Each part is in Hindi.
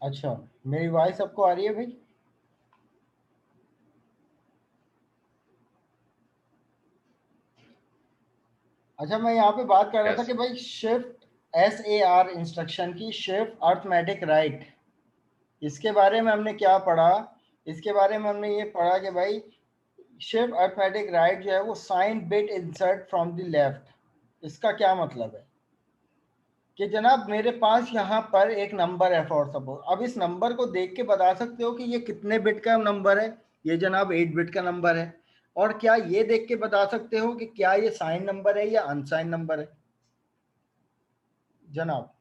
अच्छा, मेरी वॉइस सबको आ रही है भाई? अच्छा, मैं यहाँ पे बात कर रहा था यस। कि भाई शिफ्ट SAR इंस्ट्रक्शन की शिफ्ट अर्थमेटिक राइट, इसके बारे में हमने क्या पढ़ा? इसके बारे में हमने ये पढ़ा कि भाई शिफ्ट अर्थमेटिक राइट जो है वो sign bit insert from the left. इसका क्या मतलब है कि जनाब मेरे पास यहाँ पर एक नंबर है फॉर सपोज, अब इस नंबर को देख के बता सकते हो कि ये कितने बिट का नंबर है? ये जनाब 8 बिट का नंबर है। और क्या ये देख के बता सकते हो कि क्या ये साइन नंबर है या अनसाइन नंबर है? जनाब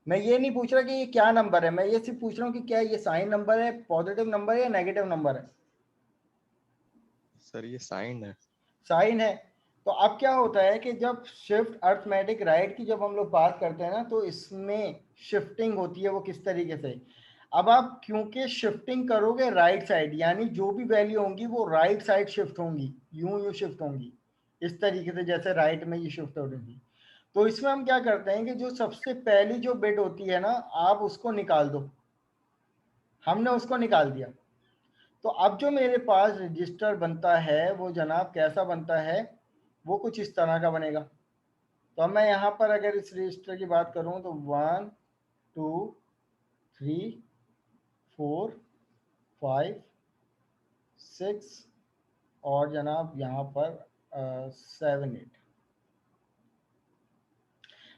मैं ये नहीं पूछ रहा कि ये क्या नंबर है, मैं ये सिर्फ पूछ रहा हूँ कि क्या ये साइन नंबर है, पॉजिटिव नंबर है या नेगेटिव नंबर है? सर ये साइन है। साइन है। तो अब क्या होता है कि जब शिफ्ट अर्थमेटिक राइट की जब हम लोग बात करते हैं ना, तो इसमें शिफ्टिंग होती है वो किस तरीके से। अब आप क्योंकि शिफ्टिंग करोगे राइट साइड, यानी जो भी वैल्यू होंगी वो राइट साइड शिफ्ट होंगी, यूं शिफ्ट होंगी इस तरीके से जैसे राइट में ये शिफ्ट हो रही थी। तो इसमें हम क्या करते हैं कि जो सबसे पहली जो बिट होती है ना, आप उसको निकाल दो। हमने उसको निकाल दिया। तो अब जो मेरे पास रजिस्टर बनता है वो जनाब कैसा बनता है? वो कुछ इस तरह का बनेगा। तो अब मैं यहाँ पर अगर इस रजिस्टर की बात करूँ तो 1 2 3 4 5 6 और जनाब यहाँ पर 7 8।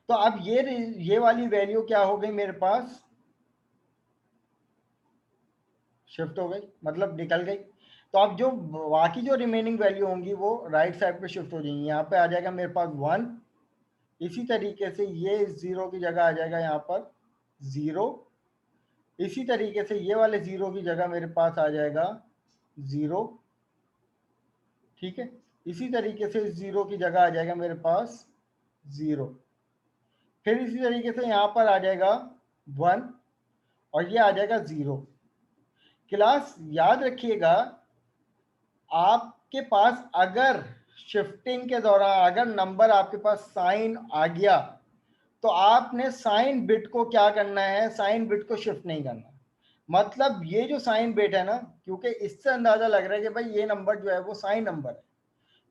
तो अब ये वाली वैल्यू क्या हो गई मेरे पास? शिफ्ट हो गई, मतलब निकल गई। तो अब जो बाकी जो रिमेनिंग वैल्यू होंगी वो राइट साइड पे शिफ्ट हो जाएंगी। यहाँ पे आ जाएगा मेरे पास 1। इसी तरीके से ये 0 की जगह आ जाएगा यहाँ पर 0। इसी तरीके से ये वाले 0 की जगह मेरे पास आ जाएगा 0। ठीक है। इसी तरीके से 0 की जगह आ जाएगा मेरे पास 0। फिर इसी तरीके से यहाँ पर आ जाएगा 1 और ये आ जाएगा 0। क्लास याद रखिएगा, आपके पास अगर शिफ्टिंग के दौरान अगर नंबर आपके पास साइन आ गया, तो आपने साइन बिट को क्या करना है? साइन बिट को शिफ्ट नहीं करना। मतलब ये जो साइन बिट है ना, क्योंकि इससे अंदाजा लग रहा है कि भाई ये नंबर जो है वो साइन नंबर है,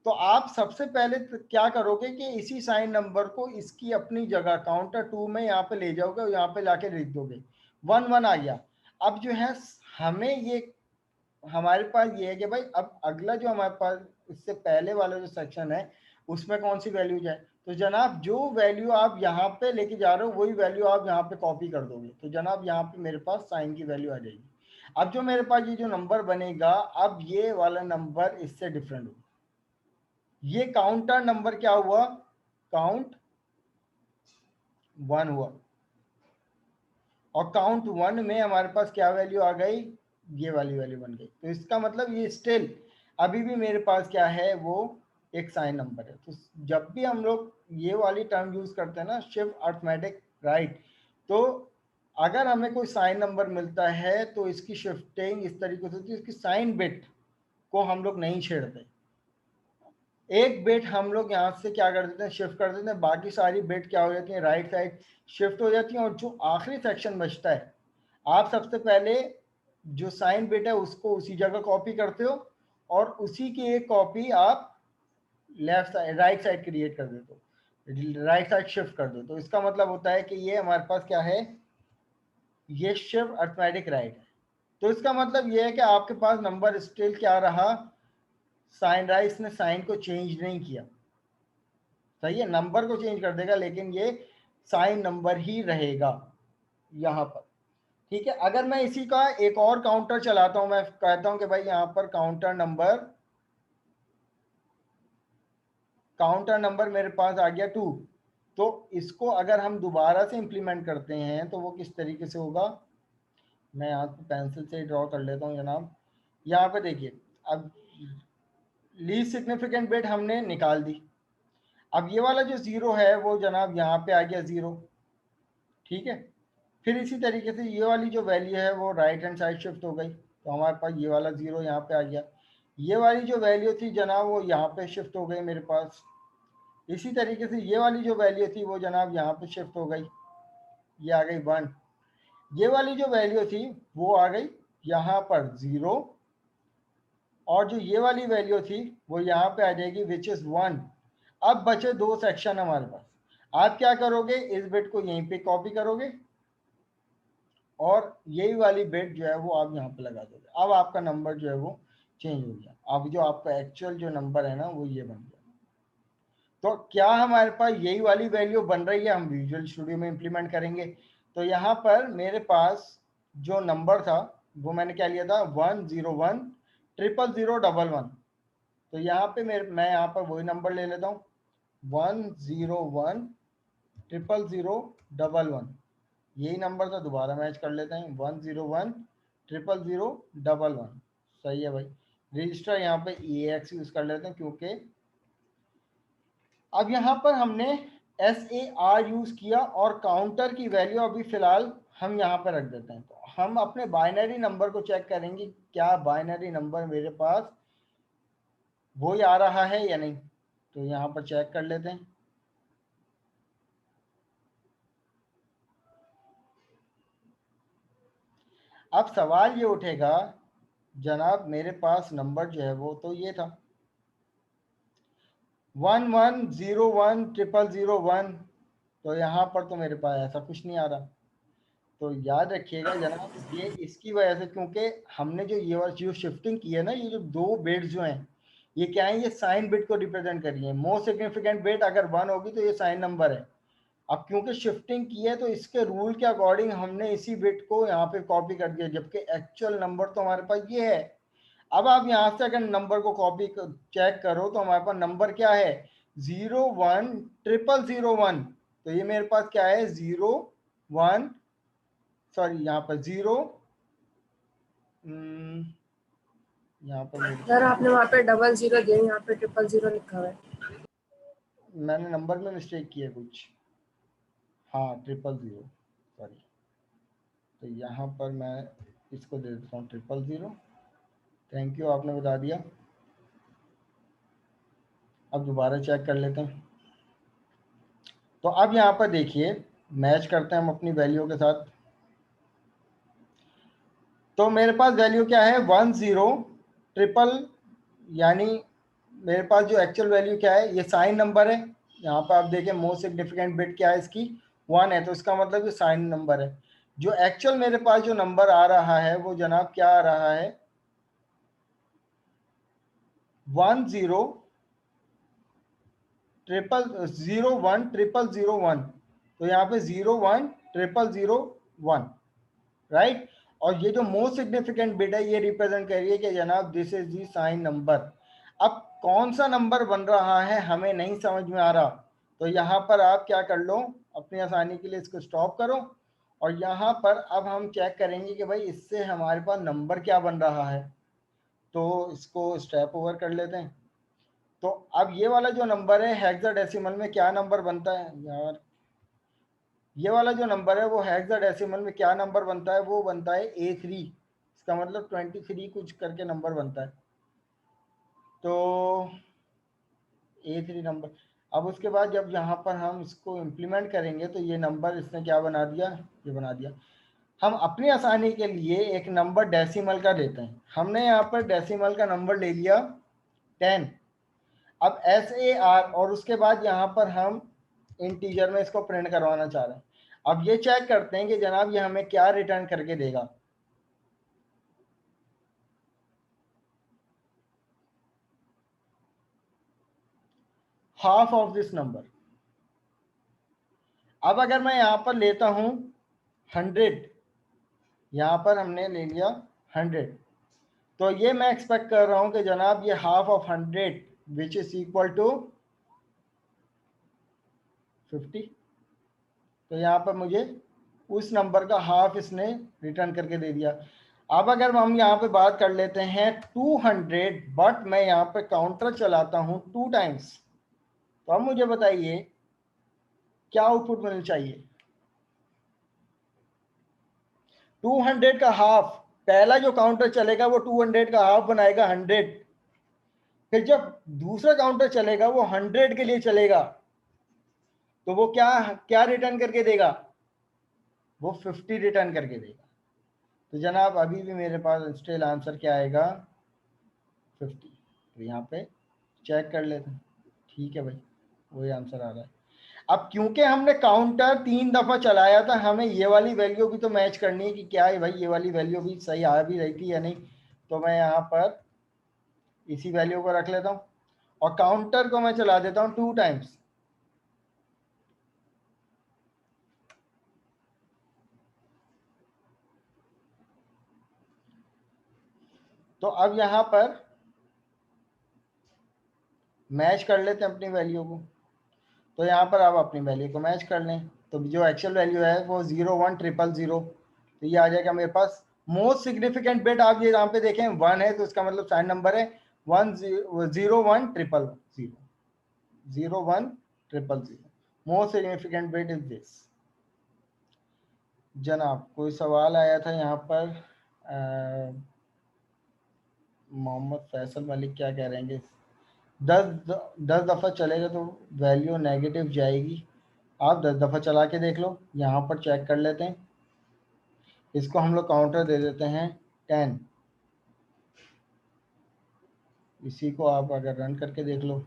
तो आप सबसे पहले क्या करोगे कि इसी साइन नंबर को इसकी अपनी जगह काउंटर 2 में यहाँ पे ले जाओगे और यहाँ पे लाके लिख दोगे 1 1 आ गया। अब जो है हमें ये हमारे पास ये है कि भाई अब अगला जो हमारे पास इससे पहले वाला जो सेक्शन है उसमें कौन सी वैल्यू जाए। तो जनाब जो वैल्यू आप यहाँ पे लेके जा रहे हो वही वैल्यू आप यहाँ पे कॉपी कर दोगे। तो जनाब यहाँ पे मेरे पास साइन की वैल्यू आ जाएगी। अब जो मेरे पास ये जो नंबर बनेगा, अब ये वाला नंबर इससे डिफरेंट होगा। ये काउंटर नंबर क्या हुआ? काउंट 1 हुआ। और काउंट 1 में हमारे पास क्या वैल्यू आ गई? ये वाली वैल्यू बन गई। तो इसका मतलब ये स्टिल अभी भी मेरे पास क्या है? वो एक साइन नंबर है। तो जब भी हम लोग ये वाली टर्म यूज करते हैं ना, शिफ्ट अर्थमेटिक राइट, तो अगर हमें कोई साइन नंबर मिलता है तो इसकी शिफ्टिंग इस तरीके से होती है, इसकी साइन बिट को हम लोग नहीं छेड़ते। एक बिट हम लोग यहाँ से क्या कर देते हैं? शिफ्ट कर देते हैं। बाकी सारी बिट क्या हो जाती है? राइट साइड शिफ्ट हो जाती है। और जो आखिरी सेक्शन बचता है, आप सबसे पहले जो साइन बिट है उसको उसी जगह कॉपी करते हो और उसी की एक कॉपी आप left side right side create कर देते हो, राइट साइड शिफ्ट कर दो। तो इसका मतलब होता है कि ये हमारे पास क्या है? ये शिफ्ट अर्थमेटिक राइट है। तो इसका मतलब ये है कि आपके पास नंबर स्टिल क्या रहा? साइन राइट ने साइन को चेंज नहीं किया। सही है, नंबर को चेंज कर देगा लेकिन ये साइन नंबर ही रहेगा यहाँ पर। ठीक है। अगर मैं इसी का एक और काउंटर चलाता हूं, मैं कहता हूं कि भाई यहाँ पर काउंटर नंबर मेरे पास आ गया 2। तो इसको अगर हम दोबारा से इंप्लीमेंट करते हैं तो वो किस तरीके से होगा? मैं यहाँ पे पेंसिल से ड्रॉ कर लेता हूँ जनाब। यहाँ पे देखिए, अब लीस्ट सिग्निफिकेंट बिट हमने निकाल दी। अब ये वाला जो 0 है वो जनाब यहाँ पे आ गया 0। ठीक है। फिर इसी तरीके से ये वाली जो वैल्यू है वो राइट हैंड साइड शिफ्ट हो गई, तो हमारे पास ये वाला 0 यहाँ पे आ गया। ये वाली जो वैल्यू थी जनाब वो यहाँ पे शिफ्ट हो गई मेरे पास। इसी तरीके से ये वाली जो वैल्यू थी वो जनाब यहाँ पे शिफ्ट हो गई, ये आ गई 1। ये वाली जो वैल्यू थी वो आ गई यहाँ पर 0, और जो ये वाली वैल्यू थी वो यहाँ पे आ जाएगी विच इज 1। अब बचे दो सेक्शन हमारे पास। आप क्या करोगे, इस बिट को यहीं पे कॉपी करोगे और यही वाली बिट जो है वो आप यहाँ पे लगा दोगे। अब आपका नंबर जो है वो चेंज हो गया। अब जो आपका एक्चुअल जो नंबर है ना वो ये बन गया। तो क्या हमारे पास यही वाली वैल्यू बन रही है, हम विजुअल स्टूडियो में इंप्लीमेंट करेंगे। तो यहाँ पर मेरे पास जो नंबर था वो मैंने क्या लिया था, 1010011। तो यहाँ पे मैं यहाँ पर वही नंबर ले लेता हूँ, 1010011। यही नंबर था, दोबारा मैच कर लेते हैं, 1010011। सही है भाई। रजिस्टर यहाँ पे EAX यूज कर लेते हैं, क्योंकि अब यहाँ पर हमने SAR यूज किया और काउंटर की वैल्यू अभी फिलहाल हम यहाँ पर रख देते हैं। तो हम अपने बाइनरी नंबर को चेक करेंगे, क्या बाइनरी नंबर मेरे पास वही आ रहा है या नहीं। तो यहाँ पर चेक कर लेते हैं। अब सवाल ये उठेगा, जनाब मेरे पास नंबर जो है वो तो ये था 1101001। तो यहाँ पर तो मेरे पास ऐसा कुछ नहीं आ रहा। तो याद रखिएगा जनाब, ये इसकी वजह से, क्योंकि हमने जो ये वाली जो शिफ्टिंग की है ना, ये जो दो बिट्स जो हैं ये क्या है, ये साइन बिट को रिप्रेजेंट कर रही है। मोस्ट सिग्निफिकेंट बिट अगर 1 होगी तो ये साइन नंबर है। अब क्योंकि शिफ्टिंग की है तो इसके रूल के अकॉर्डिंग हमने इसी बिट को यहाँ पे कॉपी कर दिया, जबकि एक्चुअल नंबर तो हमारे पास ये है। अब आप यहाँ से अगर नंबर को कॉपी चेक करो तो हमारे पास नंबर क्या है, 0100001। तो ये मेरे पास क्या है, 01, सॉरी यहाँ पर 0, यहाँ पर सर आपने वहाँ पे 00 दिया, यहाँ पे 000 लिखा हुआ है। मैंने नंबर में मिस्टेक की है कुछ, हाँ 000, सॉरी। तो यहाँ पर मैं इसको दे देता हूँ 000। थैंक यू, आपने बता दिया। अब दोबारा चेक कर लेते हैं। तो अब यहाँ पर देखिए, मैच करते हैं हम अपनी वैल्यू के साथ। तो मेरे पास वैल्यू क्या है, 10 यानी मेरे पास जो एक्चुअल वैल्यू क्या है, ये साइन नंबर है। यहाँ पर आप देखें मोस्ट सिग्निफिकेंट बिट क्या है इसकी, 1 है, तो इसका मतलब ये साइन नंबर है। जो एक्चुअल मेरे पास जो नंबर आ रहा है वो जनाब क्या आ रहा है, 100101001। तो यहाँ पे 0100001, राइट। और ये जो मोस्ट सिग्निफिकेंट बिट है ये रिप्रेजेंट कर रही है कि जनाब this is the sign number. अब कौन सा नंबर बन रहा है हमें नहीं समझ में आ रहा। तो यहाँ पर आप क्या कर लो, अपनी आसानी के लिए इसको स्टॉप करो और यहाँ पर अब हम चेक करेंगे कि भाई इससे हमारे पास नंबर क्या बन रहा है। तो इसको स्टेप ओवर कर लेते हैं। तो अब ये वाला जो नंबर है हेक्साडेसिमल में क्या नंबर बनता है यार, ये वाला जो नंबर है वो हेक्साडेसिमल में क्या नंबर बनता है, वो बनता है A3। इसका मतलब 23 कुछ करके नंबर बनता है। तो A3 नंबर। अब उसके बाद जब यहाँ पर हम इसको इम्प्लीमेंट करेंगे तो ये नंबर इसने क्या बना दिया, ये बना दिया। हम अपनी आसानी के लिए एक नंबर डेसिमल का लेते हैं। हमने यहाँ पर डेसिमल का नंबर ले लिया 10। अब SAR और उसके बाद यहाँ पर हम इंटीजर में इसको प्रिंट करवाना चाह रहे हैं। अब ये चेक करते हैं कि जनाब ये हमें क्या रिटर्न करके देगा। Half of this number. अब अगर मैं यहाँ पर लेता हूँ 100, यहाँ पर हमने ले लिया 100, तो ये मैं एक्सपेक्ट कर रहा हूँ कि जनाब ये half of 100 which is equal to 50। तो यहाँ पर मुझे उस नंबर का हाफ इसने रिटर्न करके दे दिया। अब अगर हम यहाँ पे बात कर लेते हैं 200, बट मैं यहाँ पे काउंटर चलाता हूँ 2 टाइम्स, तो अब मुझे बताइए क्या आउटपुट मिलना चाहिए। 200 का हाफ, पहला जो काउंटर चलेगा वो 200 का हाफ बनाएगा 100। फिर जब दूसरा काउंटर चलेगा वो 100 के लिए चलेगा, तो वो क्या क्या रिटर्न करके देगा, वो 50 रिटर्न करके देगा। तो जनाब अभी भी मेरे पास स्टिल आंसर क्या आएगा 50। तो यहाँ पे चेक कर लेते हैं, ठीक है भाई वही आंसर आ रहा है। अब क्योंकि हमने काउंटर 3 दफा चलाया था, हमें ये वाली वैल्यू भी तो मैच करनी है कि क्या है भाई ये वाली वैल्यू भी सही आ भी रही थी या नहीं। तो मैं यहाँ पर इसी वैल्यू को रख लेता हूँ और काउंटर को मैं चला देता हूँ 2 टाइम्स। तो अब यहाँ पर मैच कर लेते हैं अपनी वैल्यू को। तो यहाँ पर आप अपनी वैल्यू को मैच कर लें। तो जो एक्चुअल वैल्यू है वो 01000। तो ये आ जाएगा मेरे पास मोस्ट सिग्निफिकेंट बिट। आप ये यहाँ पे देखें 1 है तो इसका मतलब साइन नंबर है 10100। Most significant bit is this. जनाब कोई सवाल आया था यहाँ पर, मोहम्मद फैसल मलिक क्या कह रहे हैं? 10 दफ़ा चलेगा तो वैल्यू नेगेटिव जाएगी। आप 10 दफ़ा चला के देख लो, यहाँ पर चेक कर लेते हैं। इसको हम लोग काउंटर दे देते हैं 10। इसी को आप अगर रन करके देख लो।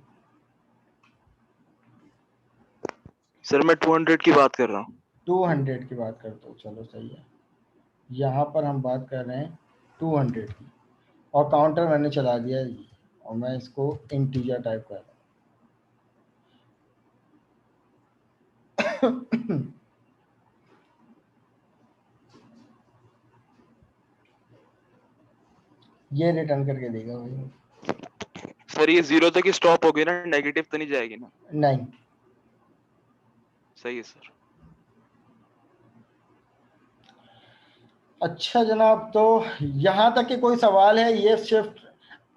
सर मैं 200 की बात कर रहा हूँ। 200 की बात करते हो, चलो सही है। यहाँ पर हम बात कर रहे हैं 200 की और काउंटर मैंने चला दिया है और मैं इसको इंटीजर टाइप कर रहा हूँ। ये रिटर्न करके देगा भाई। सर ये 0 तक ही स्टॉप हो गई ना, नेगेटिव तो नहीं जाएगी ना? नहीं। सही है सर। अच्छा जनाब, तो यहाँ तक के कोई सवाल है ये शिफ्ट?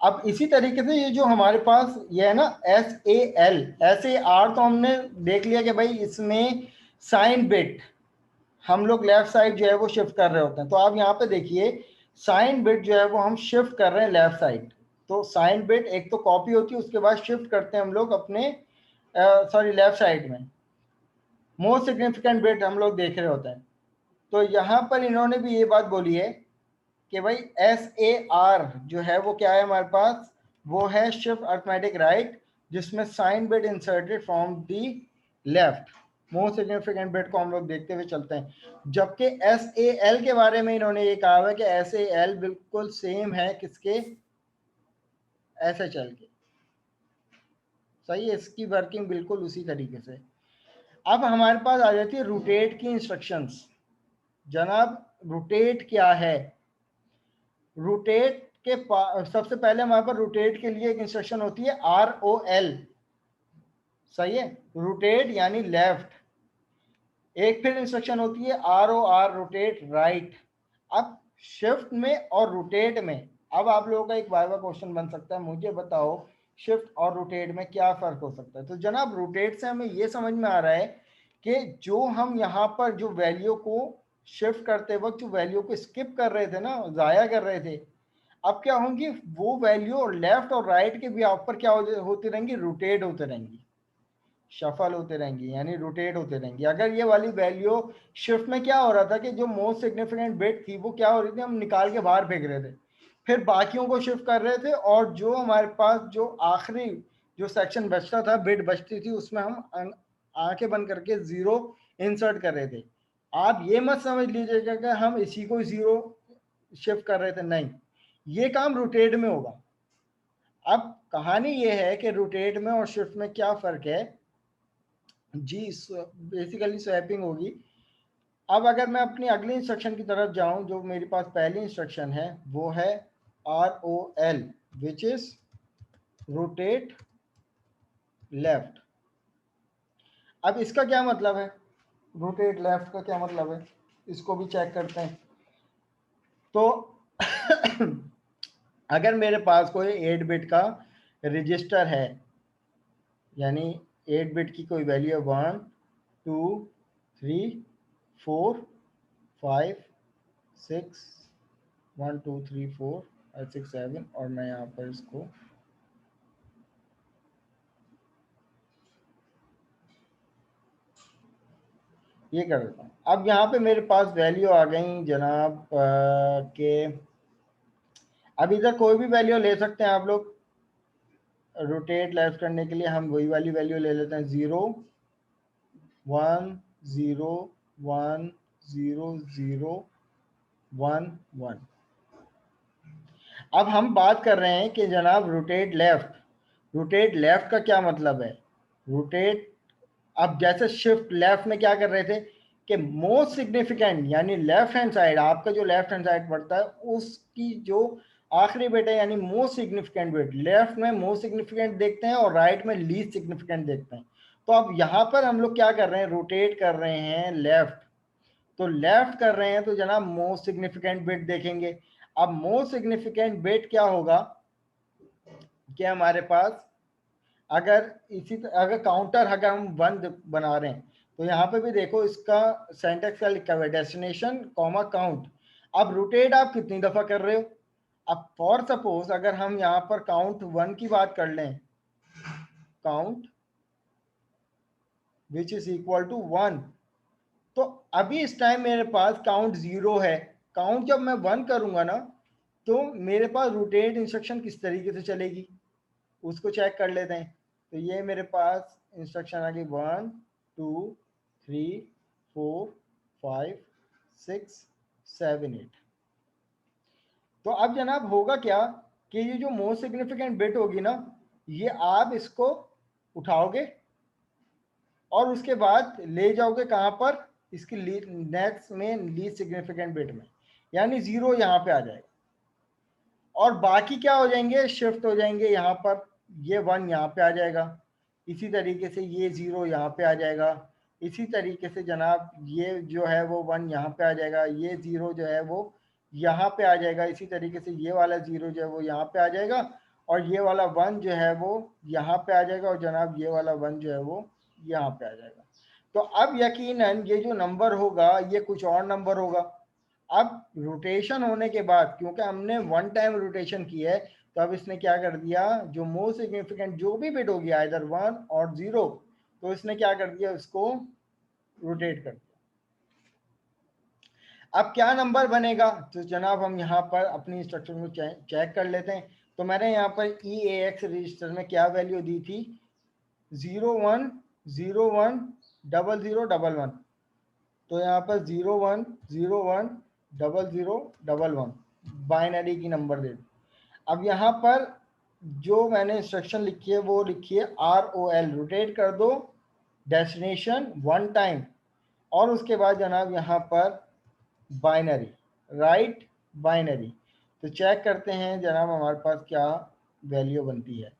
अब इसी तरीके से ये जो हमारे पास ये है ना SAR तो हमने देख लिया कि भाई इसमें साइन बिट हम लोग लेफ्ट साइड जो है वो शिफ्ट कर रहे होते हैं। तो आप यहाँ पे देखिए साइन बिट जो है वो हम शिफ्ट कर रहे हैं लेफ्ट साइड। तो साइन बिट एक तो कॉपी होती है, उसके बाद शिफ्ट करते हैं हम लोग अपने लेफ्ट साइड में। मोस्ट सिग्निफिकेंट बिट हम लोग देख रहे होते हैं। तो यहाँ पर इन्होंने भी ये बात बोली है कि भाई SAR जो है वो क्या है हमारे पास, वो है शिफ्ट अर्थमेटिक राइट, जिसमें sign bit inserted from the left. Most significant bit को हम लोग देखते हुए चलते हैं। जबकि SAL के बारे में इन्होंने ये कहा है कि SAL बिल्कुल सेम है किसके, SHL के। सही है, इसकी वर्किंग बिल्कुल उसी तरीके से। अब हमारे पास आ जाती है रोटेट की इंस्ट्रक्शंस। जनाब रोटेट क्या है? रोटेट के सबसे पहले हमारे पास रोटेट के लिए एक इंस्ट्रक्शन होती है ROL। सही है, रोटेट यानी लेफ्ट। एक फिर इंस्ट्रक्शन होती है ROR, रोटेट राइट। अब शिफ्ट में और रोटेट में अब आप लोगों का एक वाइवा क्वेश्चन बन सकता है, मुझे बताओ शिफ्ट और रोटेट में क्या फर्क हो सकता है? तो जनाब रोटेट से हमें ये समझ में आ रहा है कि जो हम यहाँ पर जो वैल्यू को शिफ्ट करते वक्त जो वैल्यू को स्किप कर रहे थे ना, ज़ाया कर रहे थे, अब क्या होंगी वो वैल्यू और लेफ्ट और राइट के भी पर क्या होती रहेंगी, रोटेट होते रहेंगी, शफल होते रहेंगी, यानी रोटेट होते रहेंगी। अगर ये वाली वैल्यू शिफ्ट में क्या हो रहा था कि जो मोस्ट सिग्निफिकेंट बिट थी वो क्या हो रही थी, हम निकाल के बाहर फेंक रहे थे, फिर बाकियों को शिफ्ट कर रहे थे और जो हमारे पास जो आखिरी जो सेक्शन बचता था, बिट बचती थी, उसमें हम आंखें बंद करके 0 इंसर्ट कर रहे थे। आप ये मत समझ लीजिएगा कि हम इसी को 0 शिफ्ट कर रहे थे, नहीं, ये काम रोटेट में होगा। अब कहानी ये है कि रोटेट में और शिफ्ट में क्या फ़र्क है जी, बेसिकली स्वैपिंग होगी। अब अगर मैं अपनी अगली इंस्ट्रक्शन की तरफ जाऊं, जो मेरे पास पहली इंस्ट्रक्शन है वो है ROL, which is rotate left. अब इसका क्या मतलब है, रोटेट लेफ्ट का क्या मतलब है, इसको भी चेक करते हैं। तो अगर मेरे पास कोई 8 बिट का रजिस्टर है, यानी 8 बिट की कोई वैल्यू है 1 2 3 4 5 6 1 2 3 4 5 6 7, और मैं यहाँ पर इसको ये कर देता हूँ। अब यहाँ पे मेरे पास वैल्यू आ गई जनाब के, अब इधर कोई भी वैल्यू ले सकते हैं आप लोग। रोटेट लेफ्ट करने के लिए हम वही वाली वैल्यू ले लेते हैं, 0 1 0 1 0 0 1 1। अब हम बात कर रहे हैं कि जनाब रोटेट लेफ्ट, रोटेट लेफ्ट का क्या मतलब है? रोटेट, अब जैसे शिफ्ट लेफ्ट में क्या कर रहे थे कि मोस्ट सिग्निफिकेंट यानी लेफ्ट हैंड साइड, आपका जो लेफ्ट हैंड साइड पड़ता है उसकी जो आखिरी बिट है यानी मोस्ट सिग्निफिकेंट बिट, लेफ्ट में मोस्ट सिग्निफिकेंट देखते हैं और राइट में लीस्ट सिग्निफिकेंट देखते हैं। तो अब यहाँ पर हम लोग क्या कर रहे हैं, रोटेट कर रहे हैं लेफ्ट, तो लेफ्ट कर रहे हैं तो जनाब मोस्ट सिग्निफिकेंट बिट देखेंगे। अब मोस्ट सिग्निफिकेंट बिट क्या होगा कि हमारे पास अगर अगर काउंटर अगर हम 1 बना रहे हैं तो यहाँ पे भी देखो इसका सिंटैक्स क्या लिखा हुआ है, डेस्टिनेशन कॉमा काउंट। अब रोटेट आप कितनी दफा कर रहे हो? अब फॉर सपोज अगर हम यहाँ पर काउंट 1 की बात कर लें, count which is equal to 1, तो अभी इस टाइम मेरे पास काउंट 0 है। काउंट जब मैं 1 करूंगा ना तो मेरे पास रोटेट इंस्ट्रक्शन किस तरीके से चलेगी उसको चेक कर लेते हैं। तो ये मेरे पास इंस्ट्रक्शन आ गई 1 2 3 4 5 6 7 8। तो अब जनाब होगा क्या कि ये जो मोस्ट सिग्निफिकेंट बिट होगी ना, ये आप इसको उठाओगे और उसके बाद ले जाओगे कहाँ पर, इसकी नेक्स्ट में लीस्ट सिग्निफिकेंट बिट में, यानी 0 यहाँ पे आ जाएगा और बाकी क्या हो जाएंगे, शिफ्ट हो जाएंगे यहाँ पर, ये 1 यहाँ पे आ जाएगा, इसी तरीके से ये 0 यहाँ पे आ जाएगा, इसी तरीके से जनाब ये जो है वो 1 यहाँ पे आ जाएगा, ये 0 जो है वो यहाँ पे आ जाएगा, इसी तरीके से ये वाला 0 जो है वो यहाँ पे आ जाएगा और ये वाला 1 जो है वो यहाँ पे आ जाएगा और जनाब ये वाला 1 जो है वो यहाँ पे आ जाएगा। तो अब यकीनन ये जो नंबर होगा ये कुछ और नंबर होगा। अब रोटेशन होने के बाद क्योंकि हमने 1 टाइम रोटेशन की है तो अब इसने क्या कर दिया, जो मोस्ट सिग्निफिकेंट जो भी बिट होगी आइदर 1 और 0, तो इसने क्या कर दिया, उसको रोटेट कर दिया। अब क्या नंबर बनेगा, तो जनाब हम यहाँ पर अपनी इंस्ट्रक्शन को चेक कर लेते हैं। तो मैंने यहाँ पर EAX रजिस्टर में क्या वैल्यू दी थी, 0 1 0 1 0 0 1 1। तो यहाँ पर 0 1 0 1 0 0 1 1 बाइनरी की नंबर दे। अब यहाँ पर जो मैंने इंस्ट्रक्शन लिखी है वो लिखी है ROL, रोटेट कर दो डेस्टिनेशन 1 टाइम और उसके बाद जनाब यहाँ पर बाइनरी, राइट बाइनरी। तो चेक करते हैं जनाब हमारे पास क्या वैल्यू बनती है।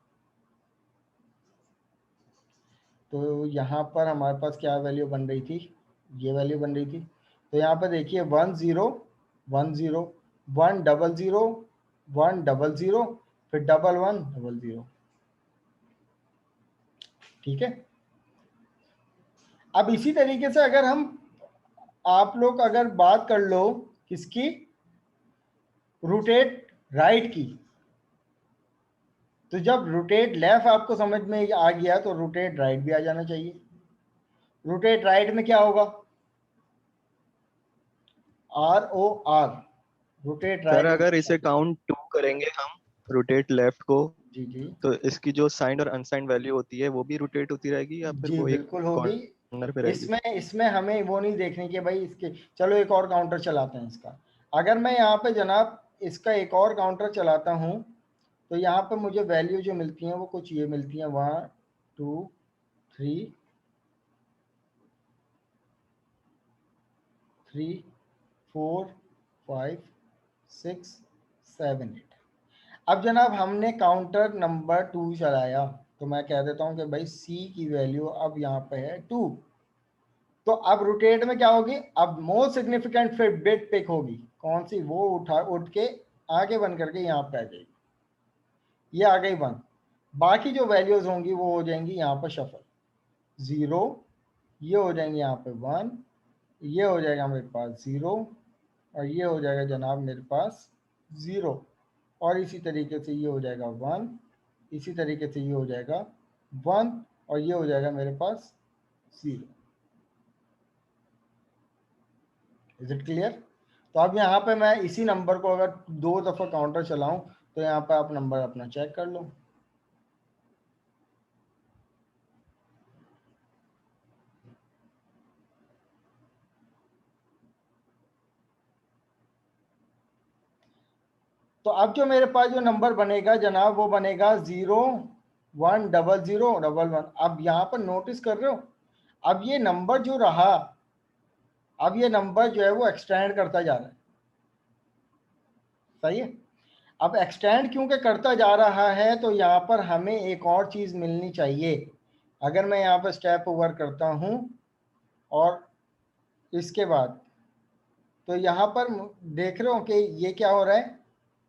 तो यहाँ पर हमारे पास क्या वैल्यू बन रही थी, ये वैल्यू बन रही थी। तो यहाँ पर देखिए 1 0 1 0 1 0 0 1 0 0 फिर 1 1 0 0। ठीक है। अब इसी तरीके से अगर हम आप लोग अगर बात कर लो किसकी, रोटेट राइट की, तो जब रोटेट लेफ्ट आपको समझ में आ गया तो रोटेट राइट भी आ जाना चाहिए। रोटेट राइट में क्या होगा, ROR, रोटेट सर राइट। अगर इसे काउंट 2 करेंगे हम रोटेट लेफ्ट को, जी जी तो इसकी जो साइंड और अनसाइंड वैल्यू होती है वो भी रोटेट होती रहेगी या फिर जी वो एक बिल्कुल होगी। कॉर्नर पे रहेगी? इसमें इसमें हमें वो नहीं देखने की भाई इसके, चलो एक और काउंटर चलाते हैं इसका। अगर मैं यहाँ पे जनाब इसका एक और काउंटर चलाता हूँ तो यहाँ पे मुझे वैल्यू जो मिलती हैं वो कुछ ये मिलती हैं, 1 2 3 3 4 5 6 7 8। अब जनाब हमने काउंटर नंबर 2 चलाया तो मैं कह देता हूँ कि भाई C की वैल्यू अब यहाँ पे है 2। तो अब रोटेट में क्या होगी, अब मोस्ट सिग्निफिकेंट फिर बिट पिक होगी, कौन सी, वो उठ के आगे बन करके यहाँ पे आ जाएगी, ये आ गई 1। बाकी जो वैल्यूज होंगी वो हो जाएंगी यहाँ पर शफल, 0 ये हो जाएंगे यहाँ पे 1, ये हो जाएगा मेरे पास 0 और ये हो जाएगा जनाब मेरे पास 0 और इसी तरीके से ये हो जाएगा 1, इसी तरीके से ये हो जाएगा 1 और ये हो जाएगा मेरे पास 0। Is it clear? तो अब यहाँ पे मैं इसी नंबर को अगर 2 दफ़ा काउंटर चलाऊं तो यहाँ पे आप नंबर अपना चेक कर लो। तो अब जो मेरे पास जो नंबर बनेगा जनाब वो बनेगा 0 1 0 0 1 1। अब यहाँ पर नोटिस कर रहे हो, अब ये नंबर जो रहा, अब ये नंबर जो है वो एक्सटेंड करता जा रहा है। सही है। अब एक्सटेंड क्योंकि करता जा रहा है तो यहाँ पर हमें एक और चीज़ मिलनी चाहिए। अगर मैं यहाँ पर स्टेप ओवर करता हूँ और इसके बाद, तो यहाँ पर देख रहे हो कि ये क्या हो रहा है,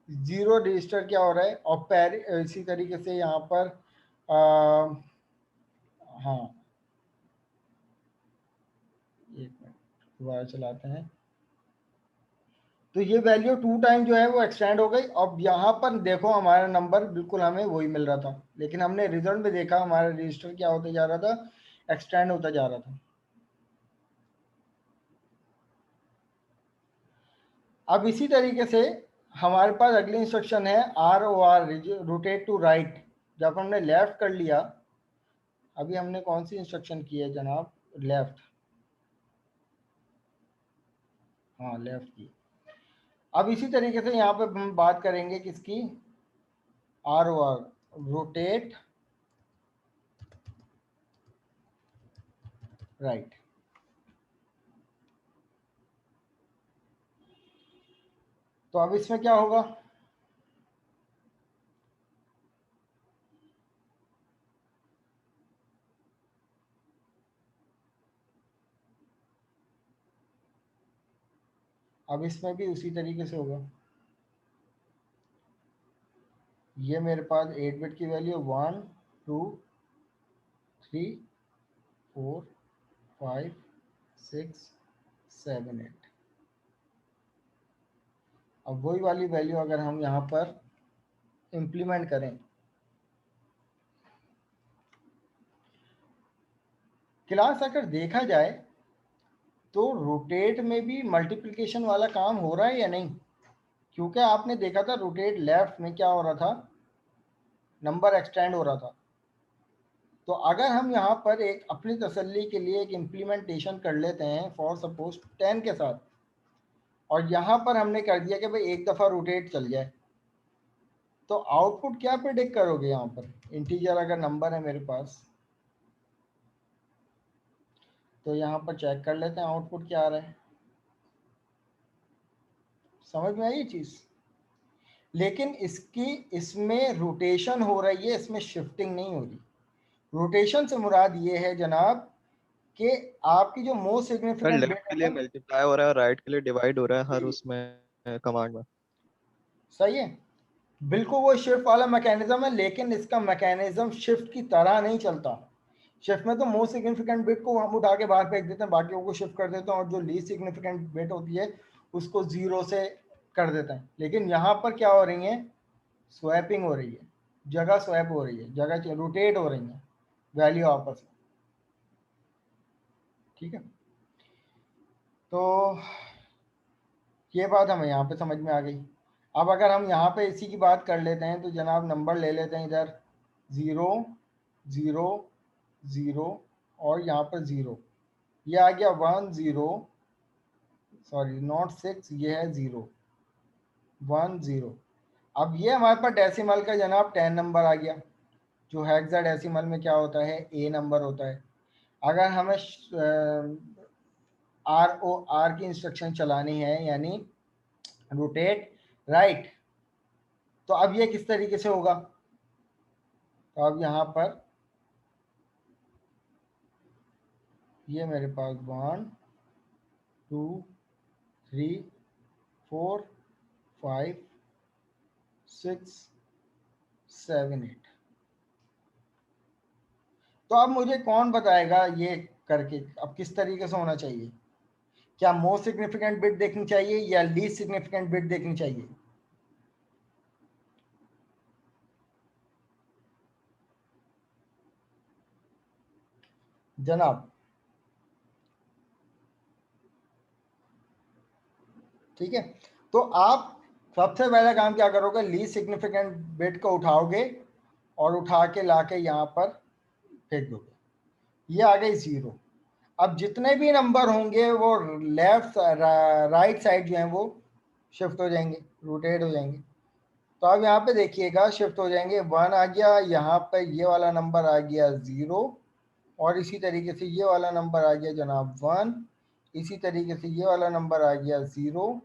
0 रजिस्टर क्या हो रहा है, और इसी तरीके से यहाँ पर हाँ, एक मिनट दोबारा चलाते हैं। तो ये वैल्यू 2 टाइम जो है वो एक्सटेंड हो गई। अब यहाँ पर देखो हमारा नंबर बिल्कुल हमें वही मिल रहा था, लेकिन हमने रिजल्ट में देखा हमारा रजिस्टर क्या होते जा रहा था, एक्सटेंड होता जा रहा था। अब इसी तरीके से हमारे पास अगली इंस्ट्रक्शन है ROR, रोटेट टू राइट। जब हमने लेफ्ट कर लिया, अभी हमने कौन सी इंस्ट्रक्शन की है जनाब, लेफ्ट, हाँ लेफ्ट की। अब इसी तरीके से यहाँ पे हम बात करेंगे किसकी, ROR, रोटेट राइट। तो अब इसमें क्या होगा, अब इसमें भी उसी तरीके से होगा। ये मेरे पास 8 बिट की वैल्यू 1 2 3 4 5 6 7 8। अब वही वाली वैल्यू अगर हम यहाँ पर इम्प्लीमेंट करें, क्लास अगर देखा जाए तो रोटेट में भी मल्टीप्लिकेशन वाला काम हो रहा है या नहीं? क्योंकि आपने देखा था रोटेट लेफ्ट में क्या हो रहा था, नंबर एक्सटेंड हो रहा था। तो अगर हम यहाँ पर एक अपनी तसल्ली के लिए एक इम्प्लीमेंटेशन कर लेते हैं फॉर सपोज 10 के साथ, और यहाँ पर हमने कर दिया कि भाई एक दफ़ा रोटेट चल जाए, तो आउटपुट क्या प्रिडिक्ट करोगे? यहाँ पर इंटीजर अगर नंबर है मेरे पास, तो यहाँ पर चेक कर लेते हैं आउटपुट क्या आ रहा है। समझ में आई ये चीज़? लेकिन इसमें रोटेशन हो रही है, इसमें शिफ्टिंग नहीं हो रही। रोटेशन से मुराद ये है जनाब कि आपकी जो most sir significant left bit के है लिए ना, मल्टीप्लाई हो रहा है और राइट के लिए डिवाइड हो रहा है हर उसमें कमांड में। सही है, बिल्कुल वो शिफ्ट वाला मैकेनिज्म है, लेकिन इसका मैकेनिज्म शिफ्ट की तरह नहीं चलता। शिफ्ट में तो मोस्ट सिग्निफिकेंट बिट को हम उठा के बाहर फेंक देते हैं, बाकियों को शिफ्ट कर देते हैं, और जो लीस्ट सिग्निफिकेंट बिट होती है उसको 0 से कर देते हैं। लेकिन यहाँ पर क्या हो रही है, स्वैपिंग हो रही है, जगह स्वैप हो रही है, जगह रोटेट हो रही है वैल्यू आपस में। ठीक है, तो ये बात हमें यहाँ पे समझ में आ गई। अब अगर हम यहाँ पे इसी की बात कर लेते हैं तो जनाब नंबर ले लेते हैं इधर 0 0 0 और यहाँ पर 0, ये आ गया 1 0, सॉरी नॉट 6, ये है 0 1 0। अब ये हमारे पास डेसिमल का जनाब 10 नंबर आ गया, जो हेक्साडेसिमल में क्या होता है, ए नंबर होता है। अगर हमें ROR की इंस्ट्रक्शन चलानी है, यानी रोटेट राइट, तो अब ये किस तरीके से होगा, तो अब यहाँ पर ये मेरे पास 1 2 3 4 5 6 7 8। तो अब मुझे कौन बताएगा ये करके अब किस तरीके से होना चाहिए? क्या मोस्ट सिग्निफिकेंट बिट देखनी चाहिए या लीस्ट सिग्निफिकेंट बिट देखनी चाहिए? जनाब ठीक है, तो आप सबसे पहला काम क्या करोगे, लीस्ट सिग्निफिकेंट बिट को उठाओगे और उठा के लाके यहाँ पर फेंक दोगे, ये आ गई 0। अब जितने भी नंबर होंगे वो लेफ्ट राइट साइड जो है वो शिफ्ट हो जाएंगे, रोटेट हो जाएंगे। तो अब यहाँ पे देखिएगा शिफ्ट हो जाएंगे, 1 आ गया, यहाँ पे ये वाला नंबर आ गया 0, और इसी तरीके से ये वाला नंबर आ गया जनाब 1, इसी तरीके से ये वाला नंबर आ गया 0,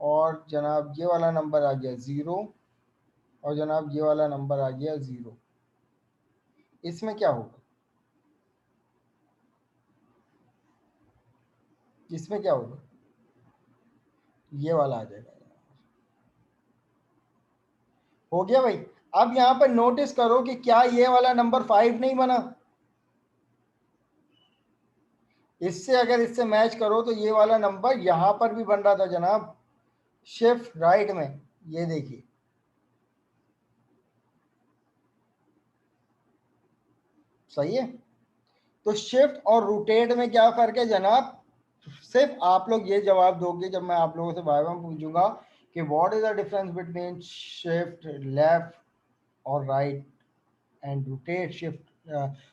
और जनाब ये वाला नंबर आ गया 0, और जनाब ये वाला नंबर आ गया 0। इसमें क्या होगा, इसमें क्या होगा, ये वाला आ जाएगा। हो गया भाई। अब यहाँ पर नोटिस करो कि क्या ये वाला नंबर 5 नहीं बना, इससे अगर इससे मैच करो तो ये वाला नंबर यहां पर भी बन रहा था जनाब, शिफ्ट राइट में, ये देखिए, सही है। तो शिफ्ट और रोटेट में क्या फर्क है जनाब, सिर्फ आप लोग ये जवाब दोगे जब मैं आप लोगों से बार बार पूछूंगा कि what is the difference between shift left और right and rotate, shift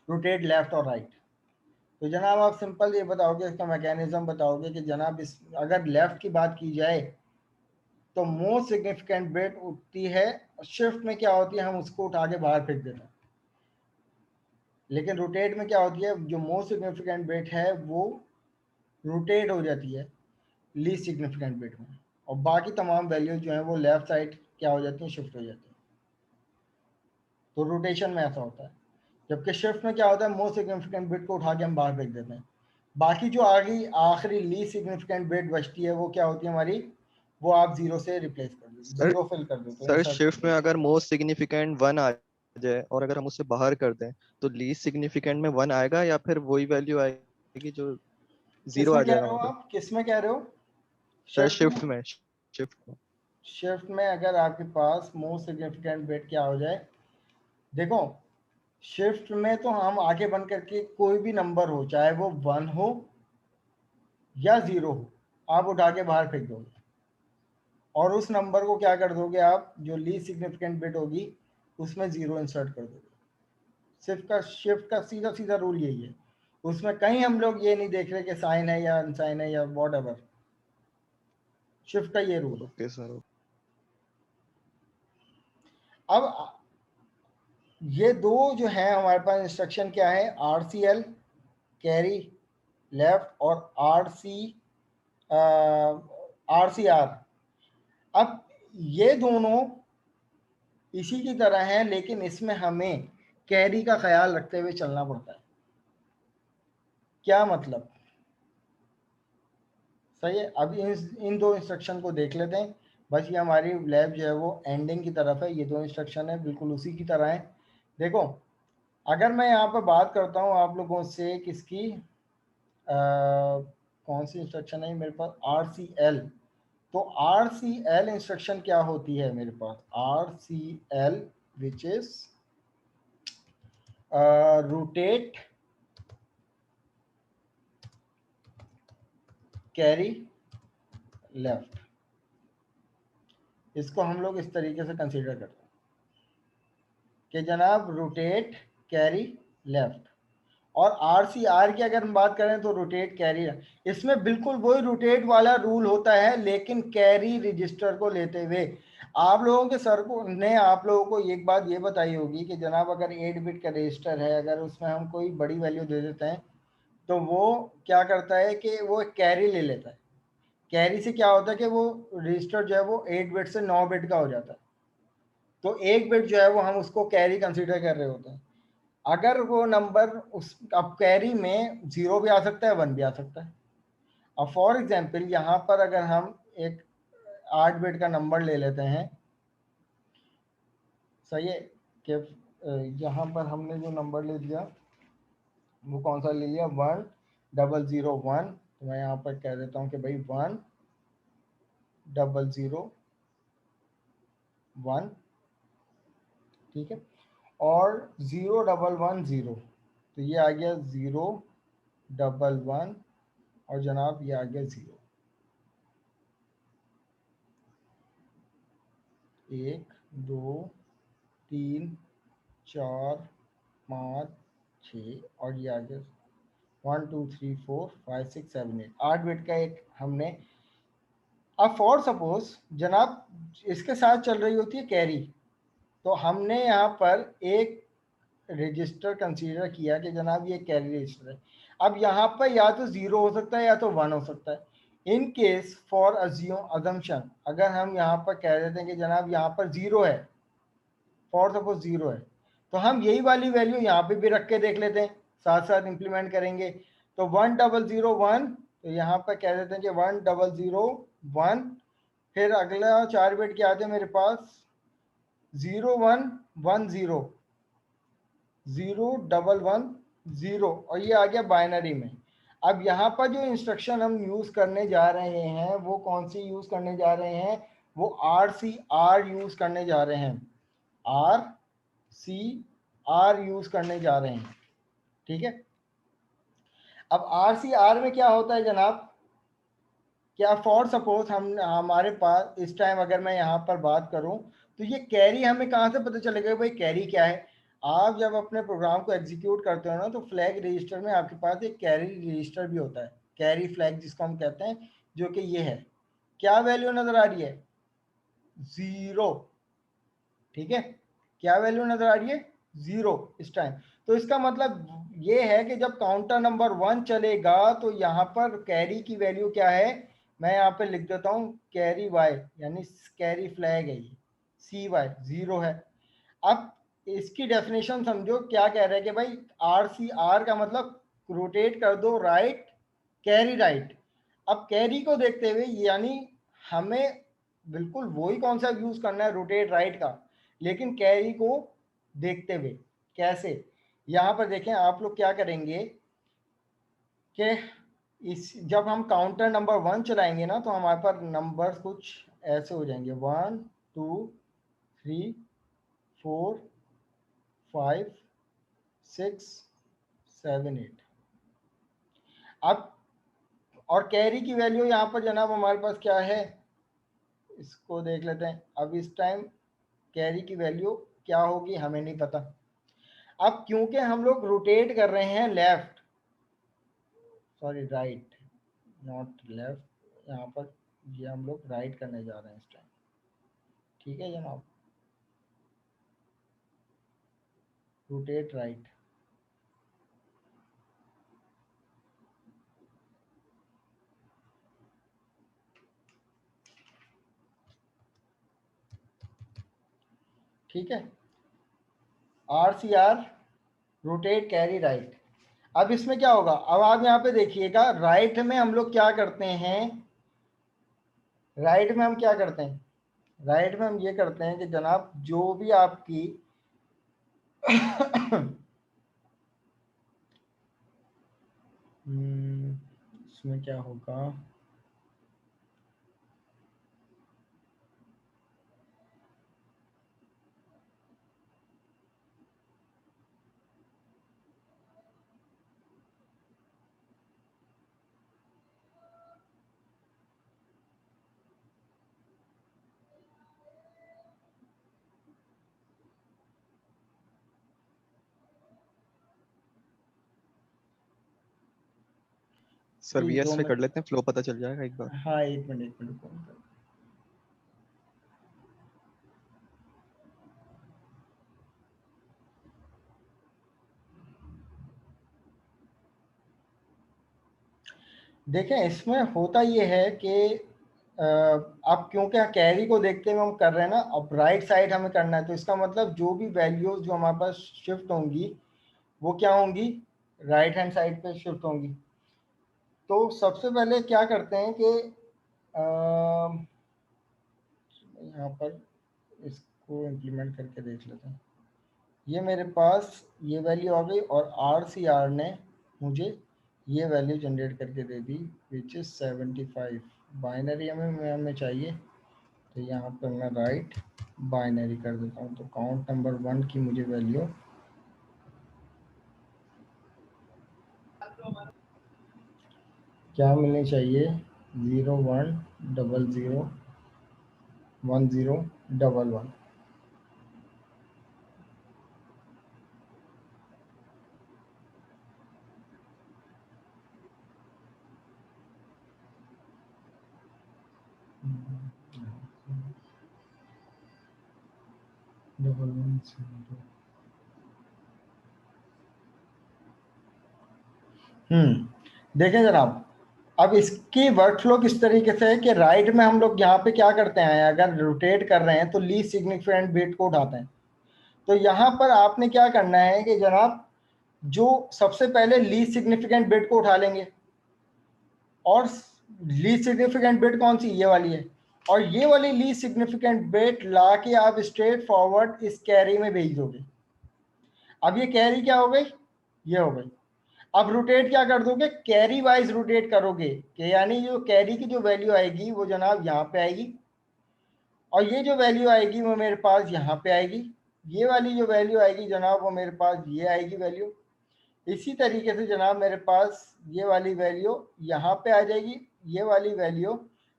rotate left और राइट। तो जनाब आप सिंपल ये बताओगे, इसका मैकेनिज्म बताओगे कि जनाब इस अगर लेफ्ट की बात की जाए तो मोस्ट सिग्निफिकेंट बिट उठती है, शिफ्ट में क्या होती है हम उसको उठा के बाहर फेंक देते हैं, लेकिन रोटेट में क्या होती है, जो मोस्ट सिग्निफिकेंट बिट है वो रोटेट हो जाती है लीस्ट सिग्निफिकेंट बिट में, और बाकी तमाम वैल्यूज जो है वो लेफ्ट साइड क्या हो जाती हैं, शिफ्ट हो जाती हैं। तो रोटेशन में ऐसा होता है, जबकि शिफ्ट में क्या होता है, मोस्ट सिग्निफिकेंट बिट को उठा के हम बाहर फेंक देते हैं, बाकी जो आगे आखिरी लीस्ट सिग्निफिकेंट बिट बचती है वो क्या होती है हमारी, वो आप 0 से रिप्लेस कर दो, सर 0 फिल कर दो, तो सर इंसर्ट कर शिफ्ट में दो। अगर मोस्ट सिग्निफिकेंट 1 आ जाए और अगर हम उससे बाहर कर दें तो लीस्ट सिग्निफिकेंट में 1 आएगा या फिर वही वैल्यू आएगी जो 0 किस आ में कह जाएगा रहे हो वहां पे? आप, किस में कह रहे हो, सर शिफ्ट में? शिफ्ट में शिफ्ट में अगर आपके पास मोस्ट सिग्निफिकेंट बिट क्या हो जाए, देखो शिफ्ट में तो हम आगे बन करके कोई भी नंबर हो, चाहे वो 1 हो या 0 हो, आप उठा के बाहर फेंक दोगे, और उस नंबर को क्या कर दोगे आप, जो लीस्ट सिग्निफिकेंट बिट होगी उसमें 0 इंसर्ट कर दोगे। शिफ्ट का सीधा सीधा रूल यही है, उसमें कहीं हम लोग ये नहीं देख रहे कि साइन है या अनसाइन है या वॉट एवर, शिफ्ट का ये रूल है। Okay sir. अब ये दो जो है हमारे पास इंस्ट्रक्शन क्या है, RCL कैरी लेफ्ट और RCR। अब ये दोनों इसी की तरह हैं, लेकिन इसमें हमें कैरी का ख्याल रखते हुए चलना पड़ता है। क्या मतलब, सही है। अब इन दो इंस्ट्रक्शन को देख लेते हैं, बस ये हमारी लैब जो है वो एंडिंग की तरफ है, ये दो इंस्ट्रक्शन है बिल्कुल उसी की तरह है। देखो अगर मैं यहाँ पर बात करता हूँ आप लोगों से किसकी, कौन सी इंस्ट्रक्शन है मेरे पास, RCL। तो RCL इंस्ट्रक्शन क्या होती है मेरे पास, RCL which is rotate carry left. इसको हम लोग इस तरीके से कंसीडर करते हैं कि जनाब रोटेट कैरी लेफ्ट, और RCR की अगर हम बात करें तो रोटेट कैरी, इसमें बिल्कुल वही रोटेट वाला रूल होता है, लेकिन कैरी रजिस्टर को लेते हुए। आप लोगों के सर को ने आप लोगों को एक बात ये बताई होगी कि जनाब अगर 8 बिट का रजिस्टर है, अगर उसमें हम कोई बड़ी वैल्यू दे देते हैं तो वो क्या करता है कि वो कैरी ले लेता है। कैरी से क्या होता है कि वो रजिस्टर जो है वो 8 बिट से 9 बिट का हो जाता है, तो एक बिट जो है वो हम उसको कैरी कंसीडर कर रहे होते हैं। अगर वो नंबर उस, अब कैरी में 0 भी आ सकता है 1 भी आ सकता है। अब फॉर एग्जांपल यहाँ पर अगर हम एक 8 बिट का नंबर ले लेते हैं, सही है, कि यहाँ पर हमने जो नंबर ले लिया वो कौन सा ले लिया, 1001। तो मैं यहाँ पर कह देता हूँ कि भाई 1001, ठीक है, और 0110, तो ये आ गया 011, और जनाब ये आ गया 0। 1 2 3 4 5 6 और ये आगे 1 2 3 4 5 6 7 8 8 बिट का एक हमने। अब फॉर सपोज जनाब इसके साथ चल रही होती है कैरी, तो हमने यहाँ पर एक रजिस्टर कंसीडर किया कि जनाब ये कैरी रजिस्टर है। अब यहाँ पर या तो 0 हो सकता है या तो 1 हो सकता है। इन केस फॉर अजम्पशन अगर हम यहाँ पर कह देते हैं कि जनाब यहाँ पर 0 है, फॉर सपोज 0 है, तो हम यही वाली वैल्यू यहाँ पे भी रख के देख लेते हैं, साथ साथ इंप्लीमेंट करेंगे। तो 1001, तो यहाँ पर कह देते हैं कि 1001, फिर अगला 4 बिट क्या आते हैं मेरे पास 0110 0110 और ये आ गया बाइनरी में। अब यहाँ पर जो इंस्ट्रक्शन हम यूज करने जा रहे हैं वो कौन सी यूज करने जा रहे हैं, वो RCR यूज करने जा रहे हैं, RCR यूज करने जा रहे हैं। ठीक है, अब RCR में क्या होता है जनाब, क्या फॉर सपोज हम हमारे पास इस टाइम अगर मैं यहाँ पर बात करूँ तो ये कैरी हमें कहाँ से पता चलेगा भाई कैरी क्या है। आप जब अपने प्रोग्राम को एग्जीक्यूट करते हो ना तो फ्लैग रजिस्टर में आपके पास एक कैरी रजिस्टर भी होता है, कैरी फ्लैग जिसको हम कहते हैं, जो कि ये है। क्या वैल्यू नजर आ रही है 0, ठीक है, क्या वैल्यू नजर आ रही है 0 इस टाइम। तो इसका मतलब ये है कि जब काउंटर नंबर 1 चलेगा तो यहाँ पर कैरी की वैल्यू क्या है, मैं यहाँ पे लिख देता हूँ कैरी वाई, यानी कैरी फ्लैग है ये CY 0 है। अब इसकी डेफिनेशन समझो, क्या कह रहे हैं कि भाई RCR का मतलब रोटेट कर दो राइट, कैरी राइट। अब कैरी को देखते हुए यानी हमें बिल्कुल वही कॉन्सेप्ट यूज करना है रोटेट राइट का, लेकिन कैरी को देखते हुए। कैसे, यहाँ पर देखें आप लोग क्या करेंगे कि इस जब हम काउंटर नंबर 1 चलाएंगे ना तो हमारे पास नंबर कुछ ऐसे हो जाएंगे 1 2 3 4 5 6 7 8। अब और कैरी की वैल्यू यहाँ पर जनाब हमारे पास क्या है, इसको देख लेते हैं। अब इस टाइम कैरी की वैल्यू क्या होगी हमें नहीं पता। अब क्योंकि हम लोग रोटेट कर रहे हैं left, sorry right, not left, यहाँ पर ये हम लोग राइट करने जा रहे हैं इस टाइम। ठीक है जनाब, रोटेट राइट। ठीक है, RCR रोटेट कैरी राइट। अब इसमें क्या होगा, अब आप यहाँ पे देखिएगा राइट में हम लोग क्या करते हैं, राइट में हम क्या करते हैं, राइट में हम ये करते हैं कि जनाब जो भी आपकी इसमें क्या होगा, सर प्लीज 2 VS पे कर मिनट। लेते हैं, फ्लो पता चल जाएगा एक बार। हाँ एक मिनट। देखें इसमें होता ये है कि अब क्योंकि कैरी को देखते हुए हम कर रहे हैं ना, अब राइट साइड हमें करना है, तो इसका मतलब जो भी वैल्यूज जो हमारे पास शिफ्ट होंगी वो क्या होंगी, राइट हैंड साइड पे शिफ्ट होंगी। तो सबसे पहले क्या करते हैं कि यहाँ पर इसको इम्प्लीमेंट करके देख लेते हैं। ये मेरे पास ये वैल्यू आ गई और RCR ने मुझे ये वैल्यू जनरेट करके दे दी विच इज़ 75। बाइनरी हमें चाहिए, तो यहाँ पर मैं राइट बाइनरी कर देता हूँ। तो काउंट नंबर 1 की मुझे वैल्यू क्या मिलनी चाहिए 0100 1011। देखें जनाब, अब इसकी वर्कफ्लो किस तरीके से है कि राइट में हम लोग यहाँ पे क्या करते हैं, अगर रोटेट कर रहे हैं तो लीस्ट सिग्निफिकेंट बिट को उठाते हैं। तो यहाँ पर आपने क्या करना है कि जनाब जो सबसे पहले लीस्ट सिग्निफिकेंट बिट को उठा लेंगे, और लीस्ट सिग्निफिकेंट बिट कौन सी, ये वाली है, और ये वाली लीस्ट सिग्निफिकेंट बिट ला के आप स्ट्रेट फॉरवर्ड इस कैरी में भेज दोगे। अब ये कैरी क्या हो गई, ये हो गई। अब रोटेट क्या कर दोगे, कैरी वाइज रोटेट करोगे, कि यानी जो कैरी की जो वैल्यू आएगी वो जनाब यहाँ पे आएगी, और ये जो वैल्यू आएगी वो मेरे पास यहाँ पे आएगी, ये वाली जो वैल्यू आएगी जनाब वो मेरे पास ये आएगी वैल्यू। इसी तरीके से जनाब मेरे पास ये वाली वैल्यू यहाँ पे आ जाएगी, ये वाली वैल्यू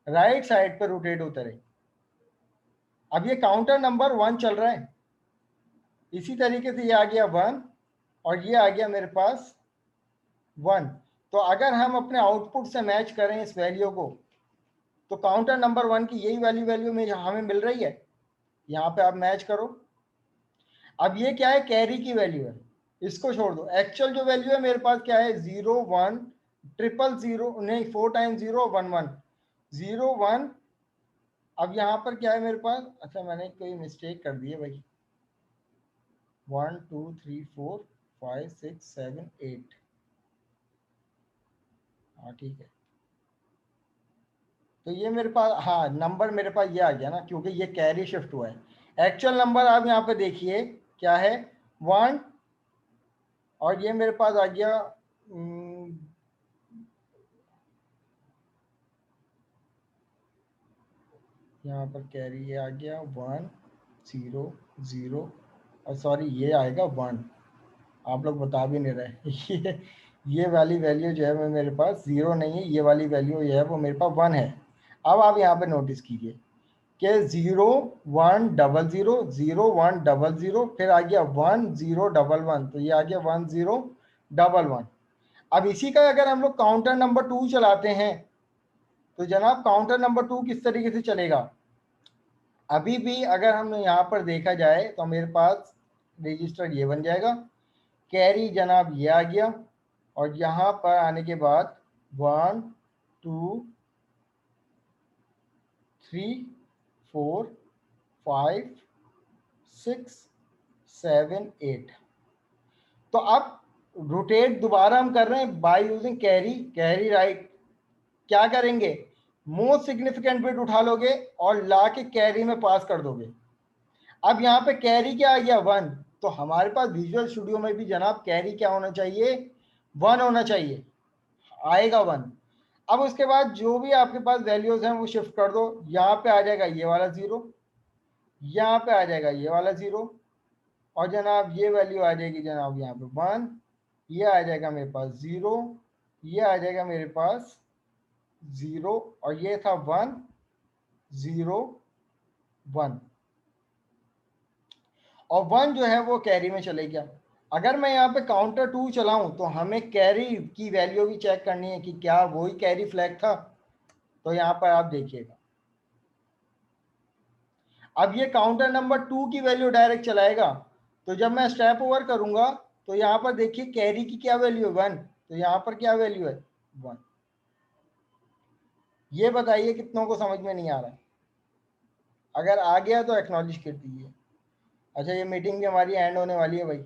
राइट साइड पर रोटेट होता रहेगी। अब ये काउंटर नंबर 1 चल रहा है, इसी तरीके से ये आ गया 1 और ये आ गया मेरे पास 1। तो अगर हम अपने आउटपुट से मैच करें इस वैल्यू को, तो काउंटर नंबर 1 की यही वैल्यू में हमें मिल रही है, यहाँ पे आप मैच करो। अब ये क्या है, कैरी की वैल्यू है, इसको छोड़ दो। एक्चुअल जो वैल्यू है मेरे पास क्या है, 0 1 000 नहीं 4 टाइम्स 0 1 1 0 1। अब यहाँ पर क्या है मेरे पास, अच्छा मैंने कोई मिस्टेक कर दी है भाई, 1 2 3 4 5 6 7 8, हाँ ठीक है। तो ये मेरे पास, हाँ नंबर मेरे पास ये आ गया ना, क्योंकि ये कैरी शिफ्ट हुआ है। एक्चुअल नंबर आप यहाँ पे देखिए क्या है, 1, और ये मेरे पास आ गया यहाँ पर कैरी ये आ गया 1 0 0, और सॉरी ये आएगा 1, आप लोग बता भी नहीं रहे ये वाली वैल्यू जो है वो मेरे पास 0 नहीं है, ये वाली वैल्यू जो है वो मेरे पास 1 है। अब आप यहाँ पे नोटिस कीजिए कि 0 1 0 0 0 1 0 0, फिर आ गया 1 0 1 1, तो ये आ गया 1 0 1 1। अब इसी का अगर हम लोग काउंटर नंबर 2 चलाते हैं, तो जनाब काउंटर नंबर 2 किस तरीके से चलेगा, अभी भी अगर हम यहाँ पर देखा जाए तो मेरे पास रजिस्टर ये बन जाएगा, कैरी जनाब ये आ गया, और यहाँ पर आने के बाद 1 2 3 4 5 6 7 8। तो अब रोटेट दोबारा हम कर रहे हैं बाय यूजिंग कैरी राइट। क्या करेंगे, मोस्ट सिग्निफिकेंट बिट उठा लोगे और ला के कैरी में पास कर दोगे। अब यहाँ पे कैरी क्या आ गया 1, तो हमारे पास विजुअल स्टूडियो में भी जनाब कैरी क्या होना चाहिए, 1 होना चाहिए, आएगा 1। अब उसके बाद जो भी आपके पास वैल्यूज हैं वो शिफ्ट कर दो, यहाँ पे आ जाएगा ये वाला 0, यहाँ पे आ जाएगा ये वाला 0, और जनाब ये वैल्यू आ जाएगी जनाब यहाँ पे 1, ये आ जाएगा मेरे पास 0, ये आ जाएगा मेरे पास 0, और ये था 1 0 1, और 1 जो है वो कैरी में चले गया। अगर मैं यहाँ पे काउंटर 2 चलाऊं तो हमें कैरी की वैल्यू भी चेक करनी है कि क्या वही कैरी फ्लैग था। तो यहाँ पर आप देखिएगा, अब ये काउंटर नंबर 2 की वैल्यू डायरेक्ट चलाएगा, तो जब मैं स्टेप ओवर करूंगा तो यहाँ पर देखिए कैरी की क्या वैल्यू है 1, तो यहाँ पर क्या वैल्यू है 1। ये बताइए कितनों को समझ में नहीं आ रहा, अगर आ गया तो एक्नॉलेज कर दीजिए। अच्छा ये मीटिंग भी हमारी एंड होने वाली है भाई।